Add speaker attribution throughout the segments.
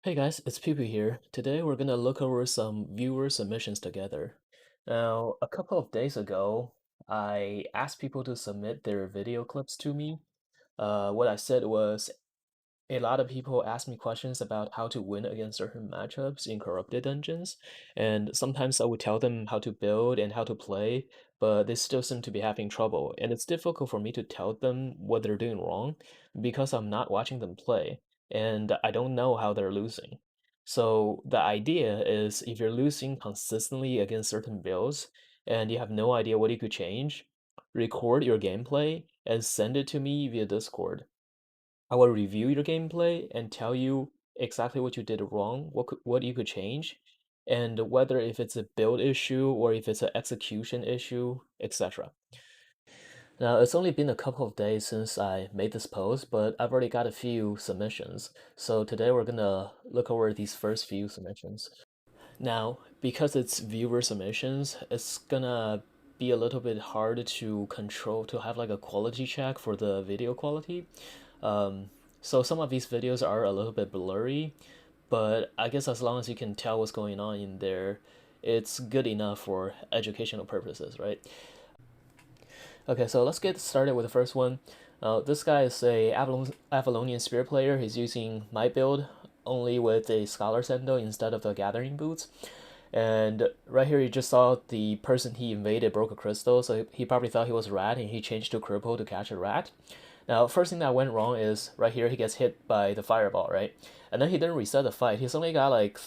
Speaker 1: Hey guys, it's Peepee here. Today we're gonna look over some viewer submissions together. Now, a couple of days ago, I asked people to submit their video clips to me. What I said was a lot of people ask me questions about how to win against certain matchups in corrupted dungeons, and sometimes I would tell them how to build and how to play, but they still seem to be having trouble, and it's difficult for me to tell them what they're doing wrong because I'm not watching them play, and I don't know how they're losing. So the idea is if you're losing consistently against certain builds and you have no idea what you could change, record your gameplay and send it to me via Discord. I will review your gameplay and tell you exactly what you did wrong, what you could change, and whether if it's a build issue or if it's an execution issue, etc. Now, it's only been a couple of days since I made this post, but I've already got a few submissions. So today we're gonna look over these first few submissions. Now, because it's viewer submissions, it's gonna be a little bit hard to control, to have like a quality check for the video quality. Um, so some of these videos are a little bit blurry, but I guess as long as you can tell what's going on in there, it's good enough for educational purposes, right? Okay, so let's get started with the first one. This guy is a Avalonian Spear player. He's using my build only with a Scholar Sandal instead of the Gathering Boots. And right here, you just saw the person he invaded broke a crystal, so he probably thought he was a rat, and he changed to cripple to catch a rat. Now, first thing that went wrong is right here, he gets hit by the fireball, right? And then he didn't reset the fight. He's only got like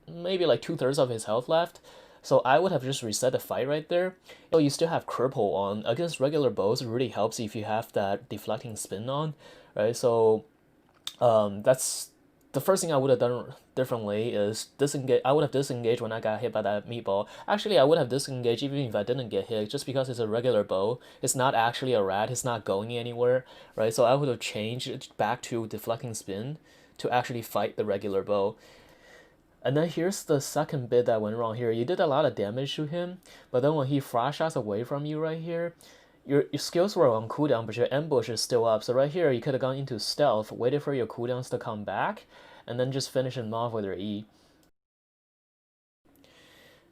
Speaker 1: maybe like 2/3 of his health left. So I would have just reset the fight right there. So you still have cripple on. Against regular bows, it really helps if you have that deflecting spin on, right? So that's the first thing I would have done differently is disengage. I would have disengaged when I got hit by that meatball. Actually, I would have disengaged even if I didn't get hit, just because it's a regular bow. It's not actually a rat. It's not going anywhere, right? So I would have changed it back to deflecting spin to actually fight the regular bow. And then here's the second bit that went wrong here. You did a lot of damage to him, but then when he flash shots away from you right here, your skills were on cooldown, but your ambush is still up. So right here, you could have gone into stealth, waited for your cooldowns to come back, and then just finish him off with your E.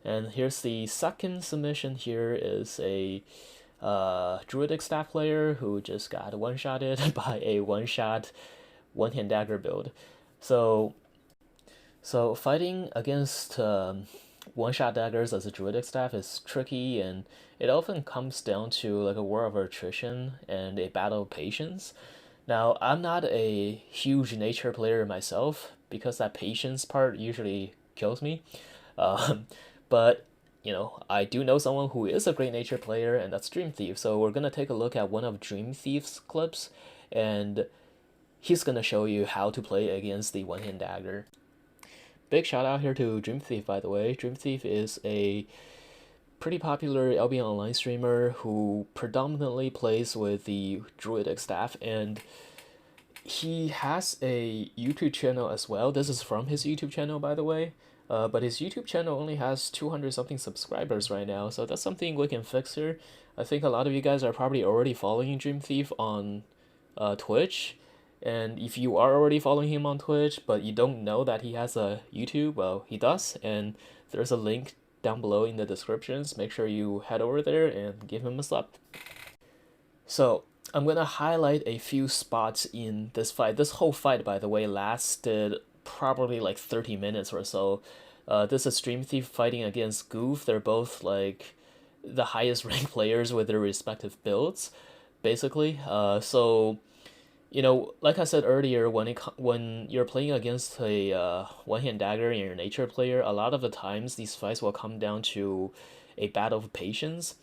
Speaker 1: And here's the second submission here is a Druidic staff player who just got one-shotted by a one-shot one-hand dagger build. So So fighting against one-shot daggers as a druidic staff is tricky, and it often comes down to like a war of attrition and a battle of patience. Now, I'm not a huge nature player myself because that patience part usually kills me. Um, but I do know someone who is a great nature player, and that's Dream Thief. So we're gonna take a look at one of Dream Thief's clips, and he's gonna show you how to play against the one-hand dagger. Big shout out here to Dream Thief, by the way. Dream Thief is a pretty popular LBN Online streamer who predominantly plays with the Druidic staff, and he has a YouTube channel as well. This is from his YouTube channel, by the way. But his YouTube channel only has 200 something subscribers right now, so that's something we can fix here. I think a lot of you guys are probably already following Dream Thief on Twitch, and if you are already following him on Twitch, but you don't know that he has a YouTube, well, he does, and there's a link down below in the descriptions. Make sure you head over there and give him a sub. So, I'm gonna highlight a few spots in this fight. This whole fight, by the way, lasted probably like 30 minutes or so. This is Stream Thief fighting against Goof. They're both like the highest ranked players with their respective builds, basically. Like I said earlier, when you're playing against a one-hand dagger and you're a nature player, a lot of the times these fights will come down to a battle of patience.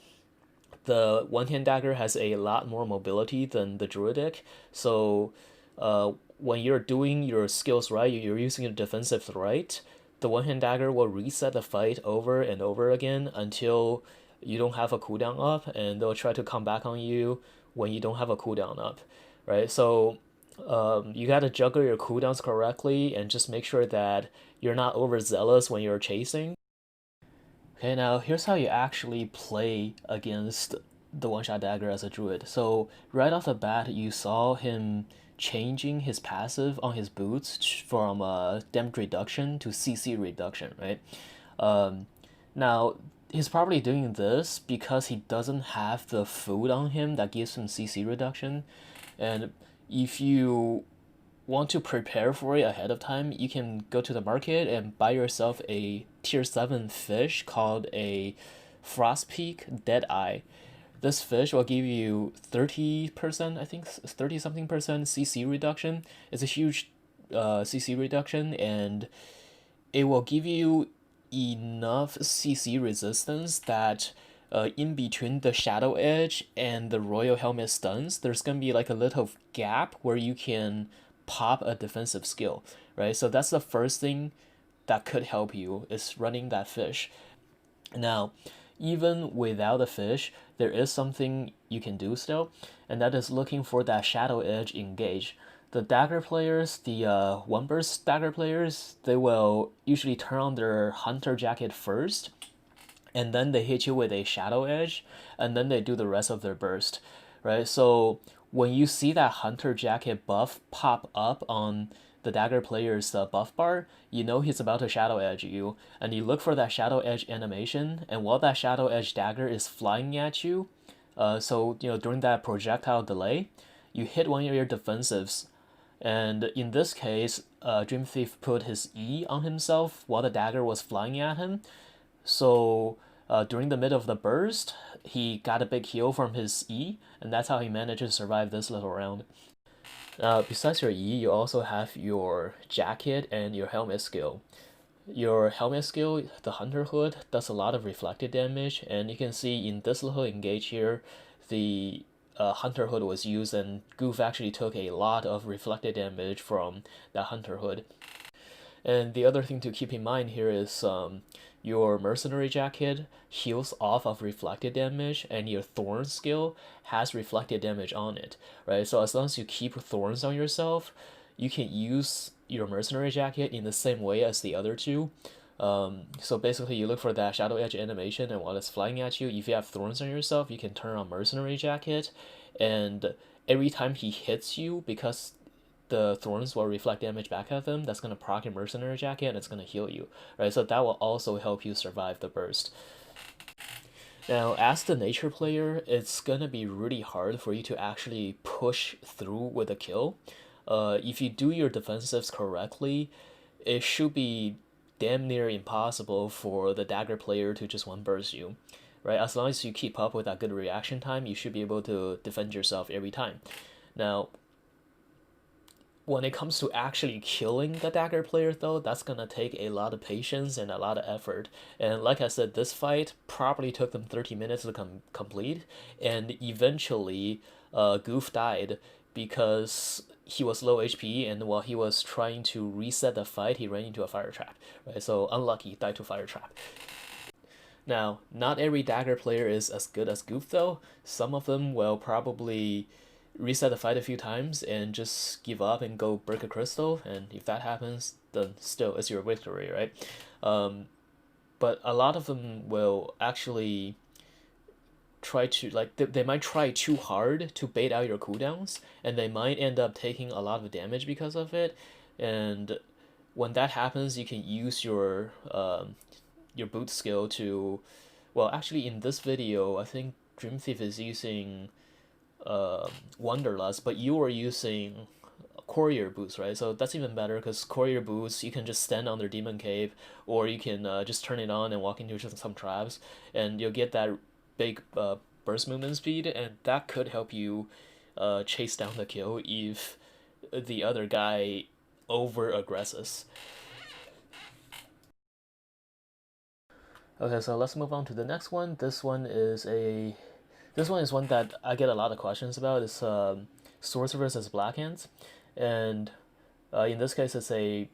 Speaker 1: The one-hand dagger has a lot more mobility than the druidic, so when you're doing your skills right, you're using your defensive right, the one-hand dagger will reset the fight over and over again until you don't have a cooldown up, and they'll try to come back on you when you don't have a cooldown up, right? So you gotta juggle your cooldowns correctly and just make sure that you're not overzealous when you're chasing. Okay, now here's how you actually play against the one-shot dagger as a druid. So right off the bat, you saw him changing his passive on his boots from damage reduction to CC reduction, right? Um, Now, he's probably doing this because he doesn't have the food on him that gives him CC reduction. And if you want to prepare for it ahead of time, you can go to the market and buy yourself a tier 7 fish called a Frostpeak Deadeye. This fish will give you 30%, I think 30 something percent CC reduction. It's a huge CC reduction, and it will give you enough CC resistance that in between the Shadow Edge and the Royal Helmet stuns, there's gonna be like a little gap where you can pop a defensive skill, right? So that's the first thing that could help you is running that fish. Now, even without a fish, there is something you can do still, and that is looking for that Shadow Edge engage. The dagger players, the one burst dagger players, they will usually turn on their hunter jacket first, and then they hit you with a shadow edge, and then they do the rest of their burst, right? So when you see that hunter jacket buff pop up on the dagger player's buff bar, you know he's about to shadow edge you, and you look for that shadow edge animation, and while that shadow edge dagger is flying at you, so during that projectile delay, you hit one of your defensives, and in this case, Dream Thief put his E on himself while the dagger was flying at him, so during the middle of the burst, he got a big heal from his E, and that's how he managed to survive this little round. Besides your E, you also have your jacket and your helmet skill. Your helmet skill, the Hunter Hood, does a lot of reflected damage, and you can see in this little engage here, the Hunter Hood was used, and Goof actually took a lot of reflected damage from that Hunter Hood. And the other thing to keep in mind here is your mercenary jacket heals off of reflected damage, and your thorn skill has reflected damage on it, right? So as long as you keep thorns on yourself, you can use your mercenary jacket in the same way as the other two. So basically, you look for that shadow edge animation, and while it's flying at you, if you have thorns on yourself, you can turn on mercenary jacket, and every time he hits you, because the thorns will reflect damage back at them, that's gonna proc your mercenary jacket and it's gonna heal you, right? So that will also help you survive the burst. Now, as the nature player, it's gonna be really hard for you to actually push through with a kill. If you do your defensives correctly, it should be damn near impossible for the dagger player to just one burst you, right? As long as you keep up with that good reaction time, you should be able to defend yourself every time. Now, when it comes to actually killing the dagger player, though, that's gonna take a lot of patience and a lot of effort. And like I said, this fight probably took them 30 minutes to complete, and eventually Goof died because he was low HP, and while he was trying to reset the fight, he ran into a fire trap, right? So unlucky, died to fire trap. Now, not every dagger player is as good as Goof, though. Some of them will probably reset the fight a few times and just give up and go break a crystal, and if that happens, then still it's your victory, right? Um, but a lot of them will actually try to like they might try too hard to bait out your cooldowns, and they might end up taking a lot of damage because of it. And when that happens, you can use your boot skill to, well, actually in this video, I think Dream Thief is using Wanderlust, but you were using courier boots, right? So that's even better because courier boots, you can just stand on their demon cave, or you can just turn it on and walk into some traps, and you'll get that big burst movement speed, and that could help you chase down the kill if the other guy over aggresses. Okay, so let's move on to the next one. This one is one that I get a lot of questions about. It's Swords versus Blackhands, and in this case, it's a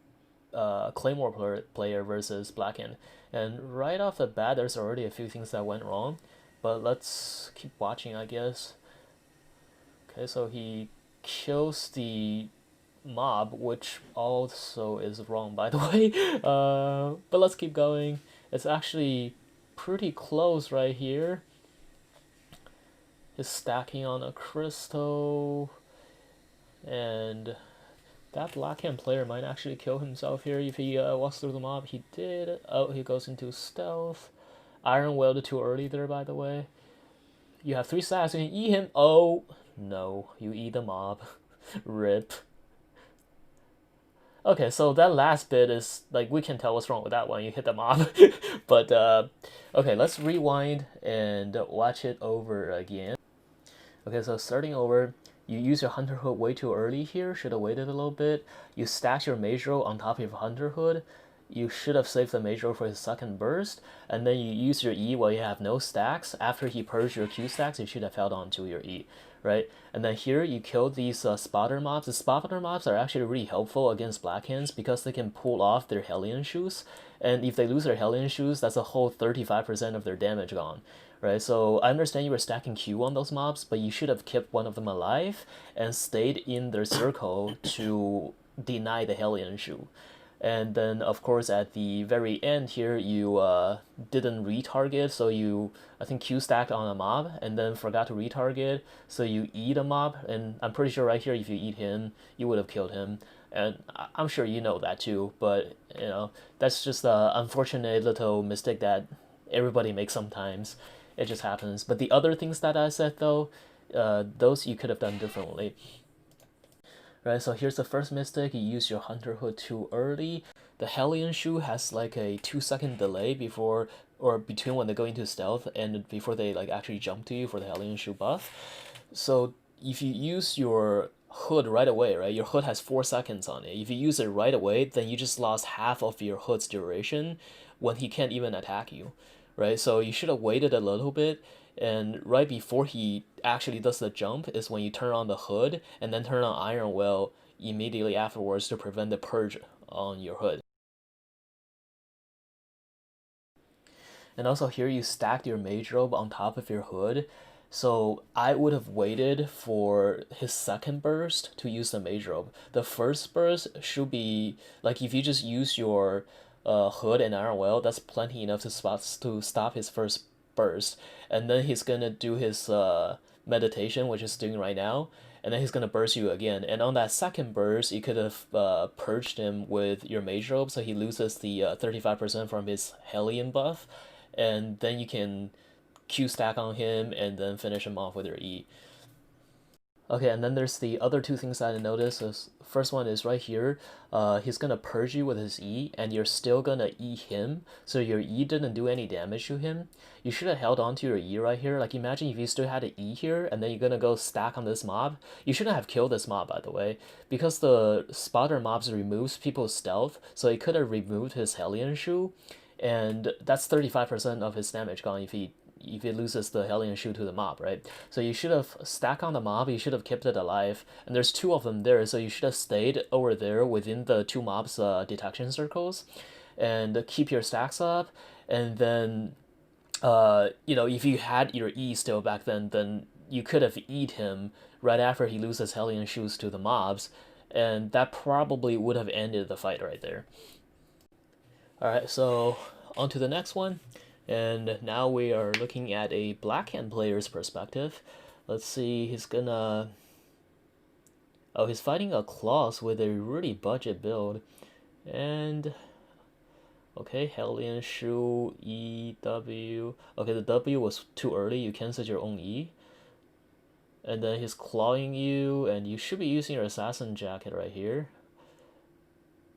Speaker 1: Claymore player versus Blackhand. And right off the bat, there's already a few things that went wrong, but let's keep watching, I guess. Okay, so he kills the mob, which also is wrong, by the way. But let's keep going. It's actually pretty close right here. He's stacking on a crystal. And that Blackhand player might actually kill himself here if he walks through the mob. He did. Oh, he goes into stealth. Iron Welded too early there, by the way. You have 3 stacks, you can eat him. Oh, no, you eat the mob. Rip. Okay, so that last bit is like we can tell what's wrong with that one. You hit the mob, but okay, let's rewind and watch it over again. Okay, so starting over, you use your Hunter Hood way too early here. Should have waited a little bit. You stack your Mage Roll on top of your Hunter Hood. You should have saved the Mage Roll for his second burst, and then you use your E while you have no stacks. After he purged your Q stacks, you should have held on to your E, right? And then here you kill these spotter mobs. The spotter mobs are actually really helpful against Blackhands because they can pull off their Hellion Shoes, and if they lose their Hellion Shoes, that's a whole 35% of their damage gone, right? So I understand you were stacking Q on those mobs, but you should have kept one of them alive and stayed in their circle to deny the Hellion Shoe. And then, of course, at the very end here, you didn't retarget, so you, I think, Q stacked on a mob and then forgot to retarget, so you eat a mob. And I'm pretty sure right here, if you eat him, you would have killed him. And I'm sure you know that too, but that's just an unfortunate little mistake that everybody makes sometimes. It just happens. But the other things that I said though, those you could have done differently. Right, so here's the first mistake. You use your Hunter Hood too early. The Hellion Shoe has like a 2 second delay before or between when they go into stealth and before they like actually jump to you for the Hellion Shoe buff. So if you use your hood right away, right? Your hood has 4 seconds on it. If you use it right away, then you just lost half of your hood's duration when he can't even attack you, right? So you should have waited a little bit, and right before he actually does the jump is when you turn on the hood and then turn on Iron Will immediately afterwards to prevent the purge on your hood. And also here you stacked your mage robe on top of your hood. So I would have waited for his second burst to use the mage robe. The first burst should be like if you just use your hood and iron well, that's plenty enough to stop his first burst. And then he's gonna do his meditation, which he's doing right now, and then he's gonna burst you again. And on that second burst, you could have purged him with your mage robe, so he loses the 35% from his Hellion buff, and then you can Q stack on him and then finish him off with your E. Okay, and then there's the other two things that I noticed. Is first one is right here. He's gonna purge you with his E, and you're still gonna E him. So your E didn't do any damage to him. You should have held on to your E right here. Like imagine if you still had an E here, and then you're gonna go stack on this mob. You shouldn't have killed this mob, by the way, because the spotter mobs removes people's stealth. So he could have removed his Hellion Shoe, and that's 35% of his damage gone if he loses the Hellion Shoe to the mob, right? So you should have stacked on the mob, you should have kept it alive, and there's two of them there, so you should have stayed over there within the two mobs' detection circles, and keep your stacks up, and then, if you had your E still back then you could have eat him right after he loses Hellion Shoes to the mobs, and that probably would have ended the fight right there. Alright, so on to the next one. And now we are looking at a Blackhand player's perspective. Let's see, he's gonna... Oh, he's fighting a Claws with a really budget build. And... Okay, Hellion Shoe, E, W... Okay, the W was too early, you canceled your own E. And then he's clawing you, and you should be using your Assassin Jacket right here.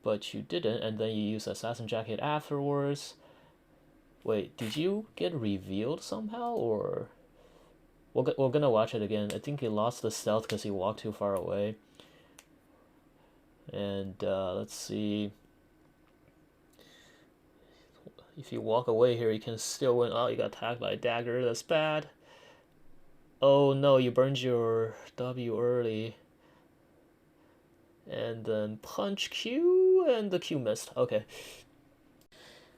Speaker 1: But you didn't, and then you use Assassin Jacket afterwards. Wait, did you get revealed somehow, or... We're gonna watch it again. I think he lost the stealth because he walked too far away. And let's see. If you walk away here, you can still win. Oh, you got attacked by a dagger. That's bad. Oh no, you burned your W early. And then punch Q, and the Q missed. Okay.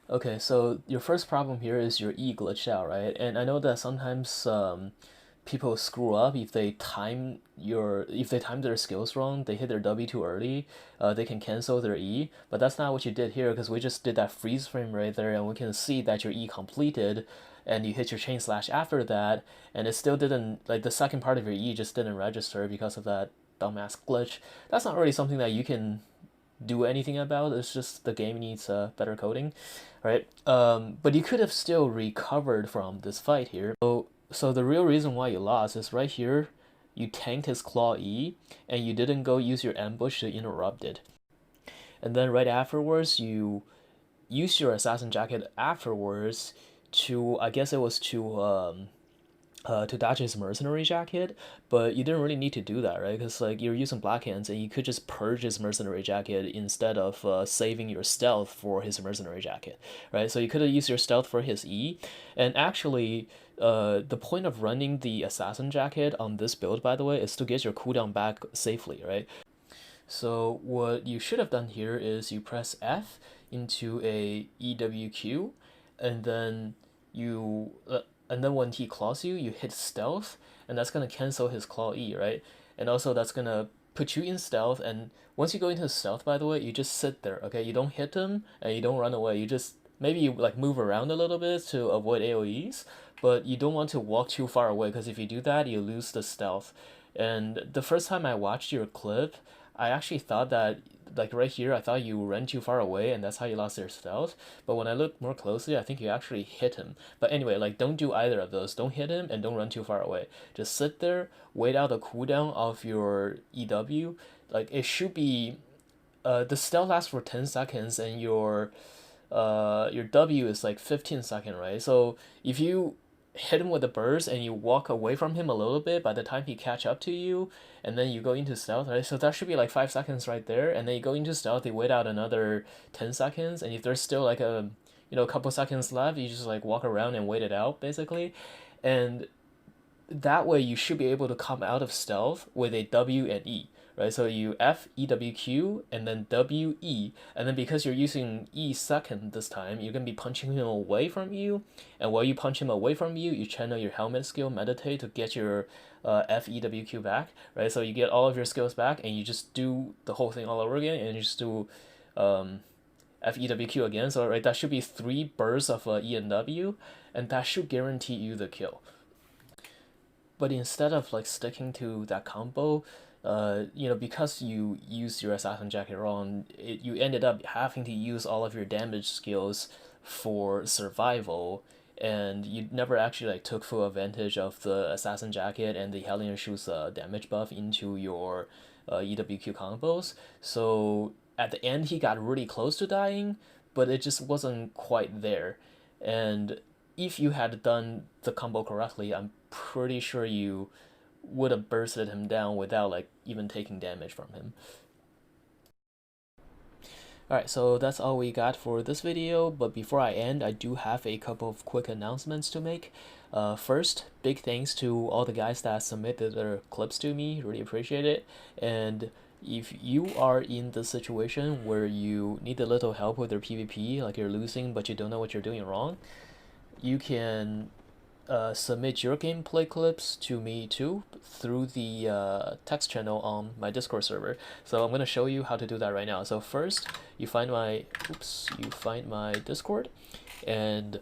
Speaker 1: Okay, so your first problem here is your E glitched out, right? And I know that sometimes people screw up if they time their skills wrong, they hit their W too early, they can cancel their E, but that's not what you did here because we just did that freeze frame right there and we can see that your E completed and you hit your chain slash after that and it still didn't, like the second part of your E just didn't register because of that dumbass glitch. That's not really something that you can do anything about. It's just the game needs better coding, right? But you could have still recovered from this fight here. So the real reason why you lost is right here. You tanked his Claw E, and you didn't go use your ambush to interrupt it. And then right afterwards, you use your Assassin Jacket afterwards to, I guess it was to dodge his mercenary jacket, but you didn't really need to do that, right? Because like you're using Blackhands, and you could just purge his mercenary jacket instead of saving your stealth for his mercenary jacket, right? So you could have used your stealth for his E, and actually, the point of running the assassin jacket on this build, by the way, is to get your cooldown back safely, right? So what you should have done here is you press F into a EWQ, and then you and then when he claws you, you hit stealth, and that's gonna cancel his claw E, right? And also that's gonna put you in stealth. And once you go into stealth, by the way, you just sit there, okay? You don't hit him and you don't run away. You just maybe you like move around a little bit to avoid AoEs, but you don't want to walk too far away because if you do that, you lose the stealth. And the first time I watched your clip, I actually thought that, like right here, I thought you ran too far away and that's how you lost their stealth. But when I looked more closely, I think you actually hit him. But anyway, like don't do either of those. Don't hit him and don't run too far away. Just sit there, wait out the cooldown of your EW. Like it should be, the stealth lasts for 10 seconds and your W is like 15 seconds, right? So if you hit him with a burst and you walk away from him a little bit by the time he catch up to you, and then you go into stealth, right? So that should be like 5 seconds right there, and then you go into stealth, you wait out another 10 seconds, and if there's still like a couple seconds left, you just like walk around and wait it out basically, and that way you should be able to come out of stealth with a W and E, right? So you F E W Q and then W E, and then because you're using E second this time, you're gonna be punching him away from you, and while you punch him away from you, you channel your helmet skill meditate to get your F E W Q back, right? So you get all of your skills back, and you just do the whole thing all over again, and you just do um, FEWQ again. So right, that should be 3 bursts of E and W, and that should guarantee you the kill. But instead of like sticking to that combo, because you used your assassin jacket wrong, you ended up having to use all of your damage skills for survival, and you never actually like took full advantage of the assassin jacket and the Hellion shoes damage buff into your EWQ combos. So at the end, he got really close to dying, but it just wasn't quite there. And if you had done the combo correctly, I'm pretty sure you would have bursted him down without like even taking damage from him. Alright, so that's all we got for this video, but before I end, I do have a couple of quick announcements to make. First, big thanks to all the guys that submitted their clips to me, really appreciate it. And if you are in the situation where you need a little help with your PvP, like you're losing but you don't know what you're doing wrong, you can submit your gameplay clips to me too through the text channel on my Discord server. So I'm gonna show you how to do that right now. So first, you find my Discord, and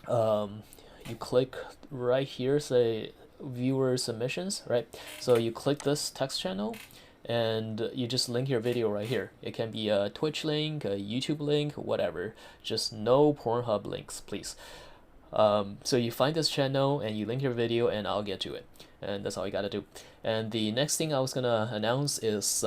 Speaker 1: you click right here, say viewer submissions, right? So you click this text channel, and you just link your video right here. It can be a Twitch link, a YouTube link, whatever. Just no Pornhub links, please. So you find this channel and you link your video, and I'll get to it. And that's all you gotta do. And the next thing I was gonna announce is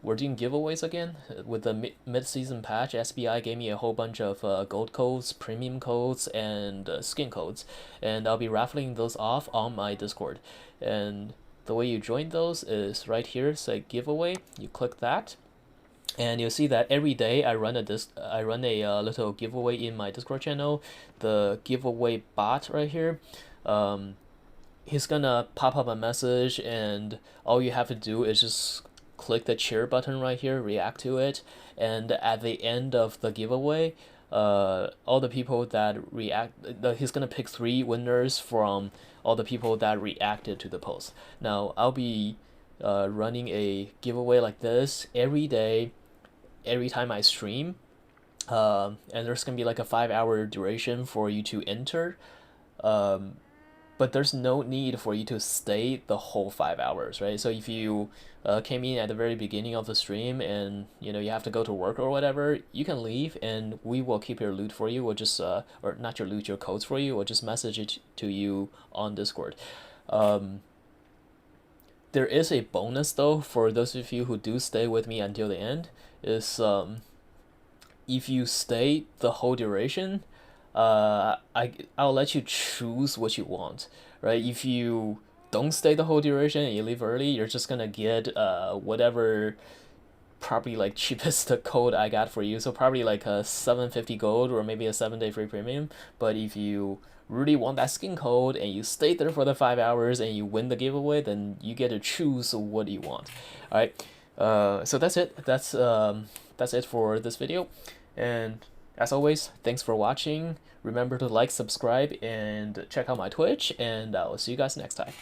Speaker 1: we're doing giveaways again. With the mid-season patch, SBI gave me a whole bunch of gold codes, premium codes, and skin codes. And I'll be raffling those off on my Discord. And the way you join those is right here, say giveaway. You click that, and you'll see that every day I run a little giveaway in my Discord channel. The giveaway bot right here, he's gonna pop up a message, and all you have to do is just click the cheer button right here, react to it, and at the end of the giveaway, all the people that he's gonna pick 3 winners from all the people that reacted to the post. Now I'll be running a giveaway like this every day, every time I stream, and there's gonna be like a 5-hour duration for you to enter. but there's no need for you to stay the whole 5 hours, right? So if you came in at the very beginning of the stream and you have to go to work or whatever, you can leave and we will keep your loot for you. We'll just or not your loot, your codes for you. We'll just message it to you on Discord. Um, there is a bonus though for those of you who do stay with me until the end. Is if you stay the whole duration, I'll let you choose what you want, right? If you don't stay the whole duration and you leave early, you're just gonna get whatever probably like cheapest code I got for you. So probably like a 750 gold or maybe a 7-day free premium. But if you really want that skin code and you stay there for the 5 hours and you win the giveaway, then you get to choose what you want. All right. So that's it. That's it for this video. And as always, thanks for watching. Remember to like, subscribe, and check out my Twitch. And I'll see you guys next time.